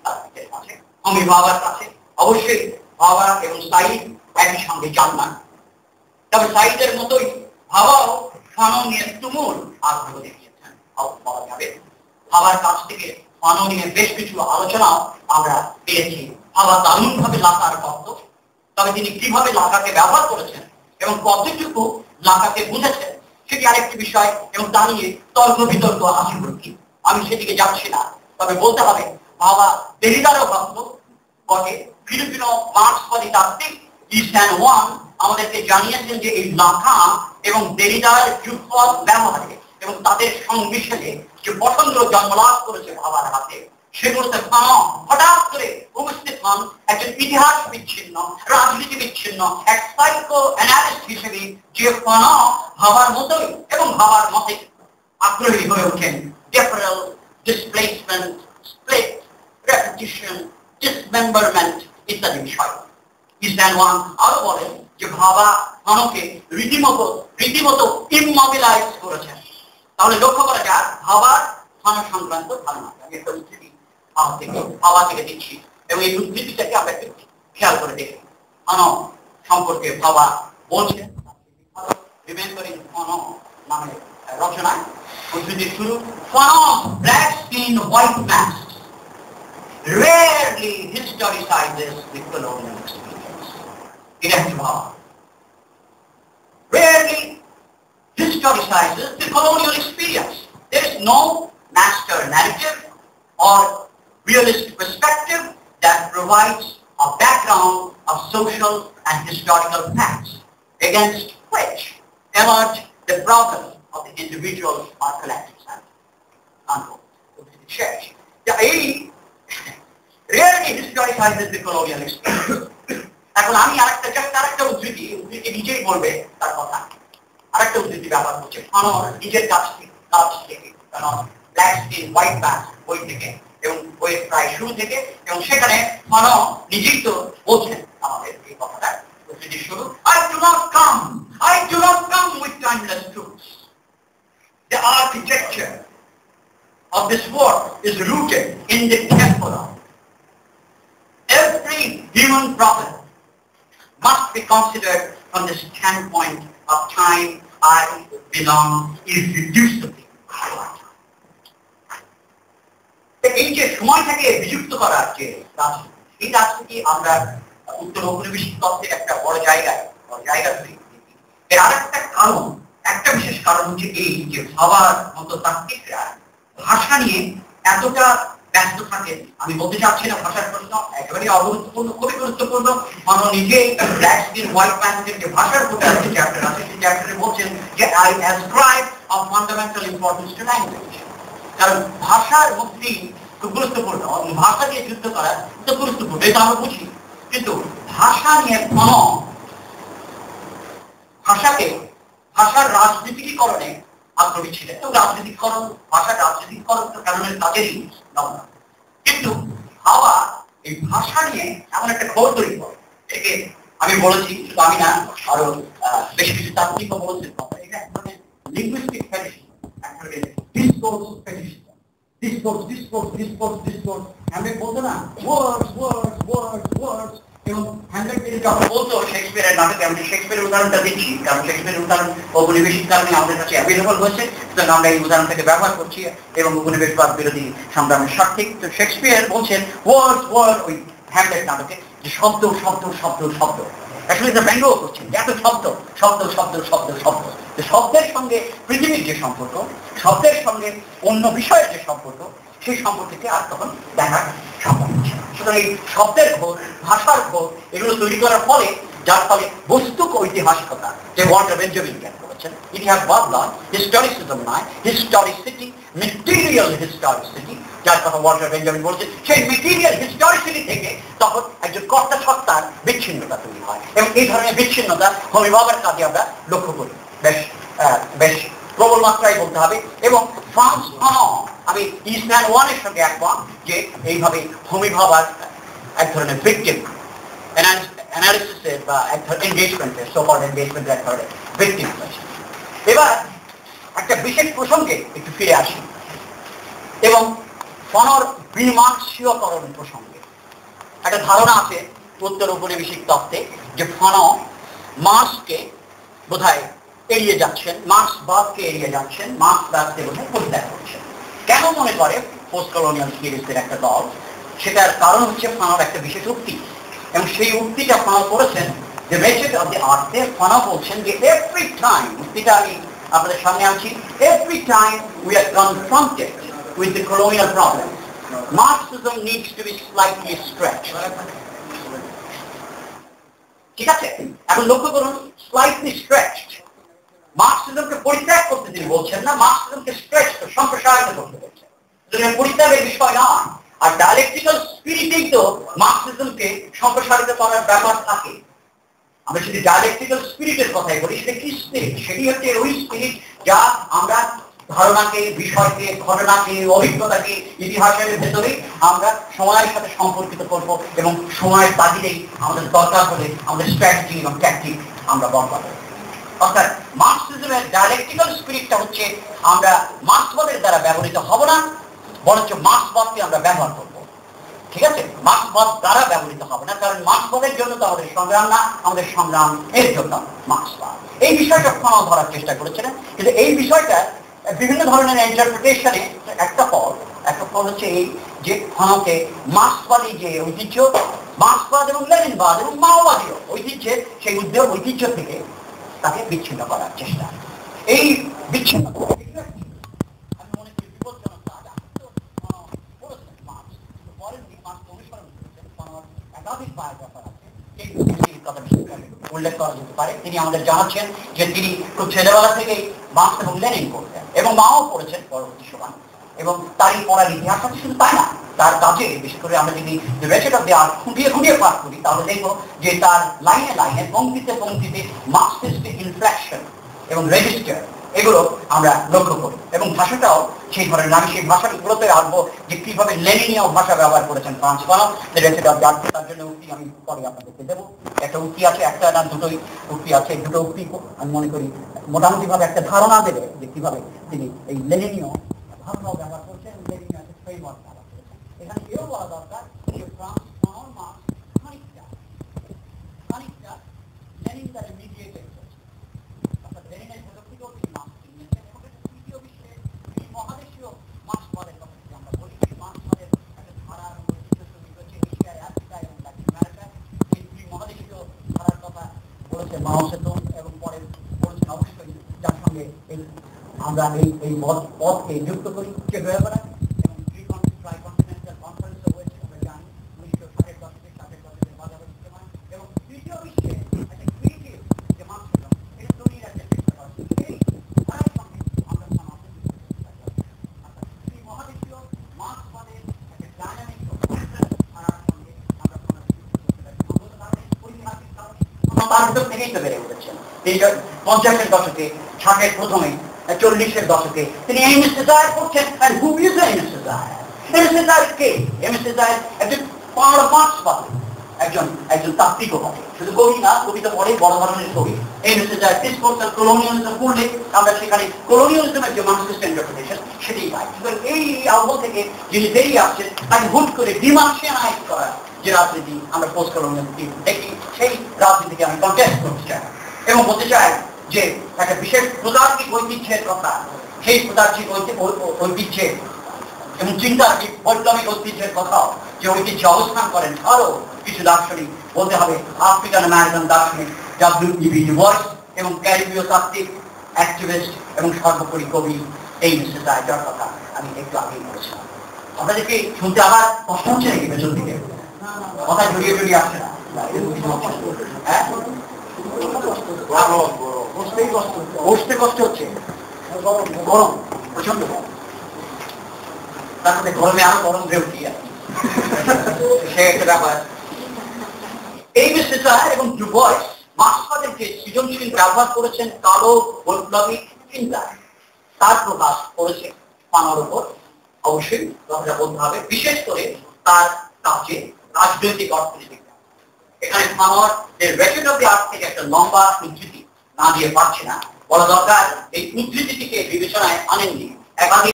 তাত্ত্বিকের কাছে, হমি ভাবার কাছে অবশ্যই ভাবা এবং সাইদ একই সঙ্গে যান না। তবে সাইদের মতোই ভাবাও ফানো নিয়ে তুমুল আগ্রহ দেখিয়েছেন। বলা যাবে ভাবার কাছ থেকে ফানো নিয়ে বেশ কিছু আলোচনাও আমরা পেয়েছি। ভাবা দারুণভাবে লাকার ভক্ত, তবে তিনি কিভাবে লাকাকে ব্যবহার করেছেন এবং কতটুকু লাকাকে বুঝেছেন সেটি আরেকটি বিষয়, এবং তা নিয়ে তর্ক বিতর্ক আছে কি আমি সেদিকে যাচ্ছি না। তবে বলতে হবে ভাবা দেরিদারও ভক্ত বটে। ফিলিপিনো মার্ক্সবাদী তাত্ত্বিক ইসান ওয়াং আমাদেরকে জানিয়েছেন যে এই লাকা এবং দেরিদার যুগপৎ ব্যবহারে এবং তাদের সংমিশ্রণে যে পছন্দ জন্মলাভ করেছে ভাবার হাতে, সেগুলোতে ফানো হঠাৎ করে উপস্থিত হন একজন ইতিহাস বিচ্ছিন্ন, রাজনীতি বিচ্ছিন্ন এক সাইকো অ্যানালিস্ট হিসেবে, যে ফানো ভাবার মতোই এবং ভাবার মতে আগ্রহী হয়ে ওঠেন। টেম্পোরাল ডিসপ্লেসমেন্ট, স্প্লিট, রেপিটিশন, ডিসমেম্বারমেন্ট ইত্যাদি বিষয়। ইসান ওয়াং আরো বলেন যে ভাবা ফানোকে রীতিমতো ইমমবিলাইজ করেছেন। তাহলে লক্ষ্য করা যাক ভাবার ফানো সংক্রান্ত ধারণা। আমি একটা উদ্ধৃতি ভাবা থেকে দিচ্ছি এবং এই উদ্ধৃতিটাকে আমরা একটু খেয়াল করে দেখি। ফানো সম্পর্কে ভাবা বলছেন রিমেম্বারিং ফানো নামে রচনায়। উদ্ধৃতির শুরু, Fanon black skin white mask rarely historicizes the colonial experience. এটা একটি ভাবা। Rarely historicizes the colonial experience. There is no master narrative or realist perspective that provides a background of social and historical facts against which emerge the problems of the individual or collective self. Rarely historicizes the colonial experience. এখন আমি আরেকটা উদ্ধৃতি নিজেই বলবে তার কথা। আরেকটা উদ্ধৃতি ব্যবহার করছে ফানোর নিজের কাছ থেকে কারণ ব্ল্যাক স্কিন হোয়াইট মাস্ক বই থেকে এবং বইয়ের প্রায় শুরু থেকে, এবং সেখানে ফানো নিজেই তো বলছেন আমাদের এই কথাটা। উদ্ধৃতির শুরু, I do not come with timeless truths. The architecture of this work is rooted in the temporal. Every human problem must be considered from the standpoint of time. I belong irreducibly. এই যে সময়টাকে বিযুক্ত করার যে এই রাজনীতি আমরা উত্তর ঔপনিবেশিক তত্ত্বের একটা বড় জায়গা ধরি। এর একটা বিশেষ কারণ হচ্ছে এই যে ভাবার মতো তাত্ত্বিকরা ভাষা নিয়ে এতটা ব্যস্ত থাকেন। আমি বলতে চাচ্ছি না ভাষার প্রশ্ন একেবারে অগুরুত্বপূর্ণ, খুবই গুরুত্বপূর্ণ। মানুষ নিজে ব্ল্যাক স্কিন হোয়াইট ম্যানের যে ভাষার উপরে যে চ্যাপ্টার আছে সেই চ্যাপ্টারে বলছেন যে I ascribe a fundamental importance to language. কারণ ভাষার মধ্যেই খুব গুরুত্বপূর্ণ, ভাষা দিয়ে যুদ্ধ করা তো গুরুত্বপূর্ণ, এটা আমরা বুঝি। কিন্তু ভাষা নিয়ে ভাষার রাজনীতিকরণে আগ্রহী ছিলেন এবং ভাষার রাজনীতিকরণ কারণের কাজেরই নমুনা। কিন্তু ভাবা এই ভাষা নিয়ে এমন একটা ঘোর তৈরি করে, একে আমি বলেছি শুধু আমি না, আরো বেশ কিছু তাত্ত্বিকও বলেছেন এটা এক ধরনের লিঙ্গুইস্টিক ফ্যাটিসিজম, এক ধরনের ডিসকোর্স ফ্যাটিসিজম। ডিসকোর্স আমি বলতো না ওয়ার্ডস এবং হ্যান্ডেল যখন বলতো শেক্সপিয়ারের নাটকে, আমি শেক্সপিয়ারের উদাহরণটা দিচ্ছি কারণ শেক্সপিয়ারের উদাহরণ ঔপনিবেশিক কারণে আমাদের কাছে অ্যাভেলেবল হয়েছে, সুতরাং আমরা এই উদাহরণ থেকে ব্যবহার করছি এবং উপনিবেশবাদ বিরোধী সংগ্রামের স্বার্থে। তো শেক্সপিয়ার বলছেন ওয়ার্ড ওই হ্যামলেট নাটকে যে শব্দ আসলে এটা ব্যঙ্গও করছেন এত শব্দ। শব্দের সঙ্গে পৃথিবীর যে সম্পর্ক, শব্দের সঙ্গে অন্য বিষয়ের যে সম্পর্ক, সেই সম্পর্ককে আর তখন দেখা সম্ভব হচ্ছে না। সুতরাং এই শব্দের ঘোর, ভাষার ঘোর এগুলো তৈরি করার ফলে, যার ফলে বস্তুক ঐতিহাসিকতা যে ওয়াল্টার বেঞ্জামিন জ্ঞান করেছেন, ইতিহাস বদলান, হিস্টোরিসিজম নয়, হিস্টোরিসিটি, মেটেরিয়াল হিস্টোরিসিটি, যার কথা ওয়াল্টার বেঞ্জামিন বলছেন, সেই মেটেরিয়াল হিস্টোরিসিটি থেকে তখন একজন কর্তা সত্তার বিচ্ছিন্নতা তৈরি হয় এবং এই ধরনের বিচ্ছিন্নতা হমিভাবার কাজে আমরা লক্ষ্য করি বেশ প্রবল মাত্রায় বলতে হবে। এবং ফ্রান্স ফানো, আমি ইসান ওয়ানের সঙ্গে একমত যে এইভাবে হমিভাবার এক ধরনের ভিকটিম অ্যানালিসিসের বা এক ধরনের এনগেজমেন্টের এক ধরনের ভিকটিম হয়েছে। এবার একটা বিশেষ প্রসঙ্গে একটু ফিরে আসি এবং ফনর বিমার্ষীয়করণ প্রসঙ্গে একটা ধারণা আছে উত্তর ঔপনিবেশিক তত্ত্বে যে ফন মার্ক্সকে বোধহয় এড়িয়ে যাচ্ছেন, মার্ক্সবাদকে এড়িয়ে যাচ্ছেন, মার্ক্সবাদকে বোধহয় পরিত্যাগ করছেন। কেন মনে করে পোস্ট কলোনিয়াল থিওরিস্টের একটা দল? সেটার কারণ হচ্ছে ফনর একটা বিশেষ উক্তি, এবং সেই উক্তিটা ফনর করেছেন যে মেথড অফ দি আর্থে। ফনর বলছেন যে এভরি টাইম, উক্তিটা আমি আপনাদের সামনে আনছি, every time we are confronted with the colonial problem, Marxism needs to be slightly stretched. ঠিক আছে, এখন লক্ষ্য করুন, স্লাইটলি স্ট্রেচড। মার্ক্সিজমকে পরিত্যাগ করতে তিনি বলছেন না, মার্ক্সিজমকে স্ট্রেচ, সম্প্রসারিত করতে বলছেন। পরিত্যাগের বিষয় নয়। আর ডায়ালেকটিক্যাল স্পিরিটেই তো মার্ক্সিজমকে সম্প্রসারিত করার ব্যাপার থাকে। আমরা যদি ডায়ালেকটিক্যাল স্পিরিটের কথাই বলি, সেটা কি স্পিরিট? সেটি হচ্ছে ওই স্পিরিট যা আমরা ধারণাকে, বিষয়কে, ঘটনাকে, অভিজ্ঞতাকে ইতিহাসের ভেতরে আমরা সময়ের সাথে সম্পর্কিত করব, এবং সময়ের তাগিদেই আমাদের দরকার হলে আমাদের স্ট্র্যাটেজি এবং ট্যাকটিক আমরা বদলাবো। অর্থাৎ মার্ক্সিজমের ডায়ালেকটিক্যাল স্পিরিটটা হচ্ছে আমরা মার্ক্সবাদের দ্বারা ব্যবহৃত হব না, বরঞ্চ মার্ক্সবাদকে আমরা ব্যবহার করব। ঠিক আছে, মার্ক্সবাদ দ্বারা ব্যবহৃত হবে না, কারণ মার্ক্সবাদের জন্য তো আমাদের সংগ্রাম না, আমাদের সংগ্রাম এর জন্য মার্ক্সবাদ। এই বিষয়টা ফনর ধরার চেষ্টা করেছিলেন, কিন্তু এই বিষয়টা বিভিন্ন ধরনের ইন্টারপ্রিটেশনে একটা ফল হচ্ছে এই যে ফনকে মার্ক্সবাদী যে ঐতিহ্য, মার্ক্সবাদ এবং লেনিনবাদ এবং মাওবাদী ঐতিহ্যের সেই ঐতিহ্য থেকে তাকে বিচ্ছিন্ন করার চেষ্টা। এই বিচ্ছিন্ন আমি মনে করি বিপজ্জনক কাজ। একাধিক বায়োগ্রাফার আছে, উল্লেখ করা যেতে পারে। তিনি আমাদের জানাচ্ছেন যে তিনি খুব ছেলেবেলা থেকেই মার্ক্স এবং লেনিন পড়তেন, এবং মাও পড়েছেন পরবর্তী সময়, এবং তারই পড়ার ইতিহাস আছে। শুধু তাই না, তার কাজে বিশেষ করে আমরা যদি মেথড অফ দি আর্থ খুঁটিয়ে পাঠ করি, তাহলে দেখবো যে তার লাইনে লাইনে, পংক্তিতে পংক্তিতে মার্ক্সিস্ট ইনফ্লেকশন এবং রেজিস্টার, এগুলো আমরা লক্ষ্য করি। এবং ভাষাটাও সেই ধরনের। আমি সেই ভাষাগুলোতে আসবো যে কিভাবে লেনিনীয় ভাষা ব্যবহার করেছেন ফ্রান্স ফানন। তার জন্য উক্তি আমি পরে আপনাদেরকে দেবো। একটা উক্তি আছে, একটা না দুটোই উক্তি আছে। দুটো উক্তি আমি মনে করি মোটামুটি ভাবে একটা ধারণা দেবে যে কিভাবে তিনি এই লেনিনীয় ভাষাও ব্যবহার করছেন, লেনিনীয় একটা ফ্রেমওয়ার্ক ব্যবহার করেছেন। এখানে এও বলা দরকার যে ফ্রান্স ফানন মার্ক্স খানিকটা লেনিন দ্বারা মিডিয়েটেড হয়েছে। অর্থাৎ লেনিনের ভেতর থেকেও তিনি মার্ক্স নিয়েছেন, এবং তৃতীয় বিশ্বের এই মহাদেশীয় মার্ক্সবাদের কথা যদি আমরা বলি, সেই মার্ক্সবাদের একটা ধারার ঐতিহ্য তৈরি হয়েছে এশিয়ায়, আফ্রিকা এবং ল্যাটিন আমেরিকায়। এই দুই মহাদেশীয় ধারার কথা বলেছে মাও সেতুং, এবং পরে বলেছেন অবশ্যই যার সঙ্গে আমরা এই পথকে যুক্ত করি যেভাবে করা। এবং ট্রাইকন্টিনেন্টাল কনফারেন্সও হয়েছে, আমরা জানি 1960-এর দশকের মাঝামাঝি সময়। এবং তৃতীয় বিশ্বে একটা ক্রিয়েটিভ যে মার্ক্সিজম, এটা তৈরির একটা চেষ্টা করা। এই ধারার সঙ্গে আমরা সমাজে এই মহাদেশীয় মার্ক্সবাদের একটা ডাইনামিক ধারার সঙ্গে আমরা সমাজে করতে পারি। ঐতিহাসিক কারণে তার ভিতর থেকেই তো বেড়ে উঠেছেন। 50-এর দশকে, 60-এর প্রথমে, 40-এর দশকে তিনি এমএস সেজার করছেন। আর who is Aime Cesaire? Aime Cesaire কে? এমএস সেজার একজন মার্ক্সবাদী, একজন তাত্ত্বিকবাদী। শুধু কবি না, কবিতা পড়ে বড় ধরনের কবি। এমএস সেজার ডিসকোর্স অন কলোনিয়ালিজম পড়লে আমরা সেখানে কলোনিয়ালিজমের যে মার্ক্সিস্ট ইন্টারপ্রিটেশন সেটাই পাই। এই আবহ থেকে যিনি বেরিয়ে আসছেন, তাকে হুট করে ডিমার্শিয়ানাইজ করা যে রাজনীতি আমরা পোস্ট কলোনিয়াল দেখি, সেই রাজনীতিকে আমি কন্টেস্ট করতে চাই এবং বলতে চাই যে একটা বিশেষ প্রতার্কিক ঐতিহ্যের কথা, সেই প্রতার্কিক ঐতিহ্যে এবং চিন্তার বৈপ্লবিক ঐতিহ্যের কথাও যে ঐতিহ্যে অবস্থান করেন আরো কিছু দার্শনিক, বলতে হবে আফ্রিকান আমেরিকান দার্শনিক ডব্লিউ.ই.বি. ডু বোয়স, এবং ক্যারিবীয় তাত্ত্বিক, অ্যাক্টিভিস্ট এবং সর্বোপরি কবি এই মিস্টার রাইটার কথা আমি একটু আগেই বলেছিলাম। আপনাদেরকে শুনতে আবার কষ্ট হচ্ছে নাকি পেছন দিকে? কথা জড়িয়ে আসছে না? হ্যাঁ, বসতে কষ্ট হচ্ছে, গরম প্রচন্ড গরম। তার মধ্যে গরমে আরো গরম হয়ে উঠি আর সে একটা ব্যাপার। এই মিস্টার এবং ডু বোয়স মার্ক্সবাদের যে সৃজনশীল ব্যবহার করেছেন কালো বৈপ্লবিক চিন্তায়, তার প্রকাশ করেছে ফানর উপর। অবশ্যই কথাটা বলতে হবে, বিশেষ করে তার কাজে রাজনৈতিক অর্থনীতি। এখানে ফানর যে মেথড অফ দি আর্থ থেকে একটা লম্বা উদ্ধৃতি না দিয়ে পারছে না, বলা দরকার এই উদ্ধৃতিটিকে বিবেচনায় আনেননি। একাধিক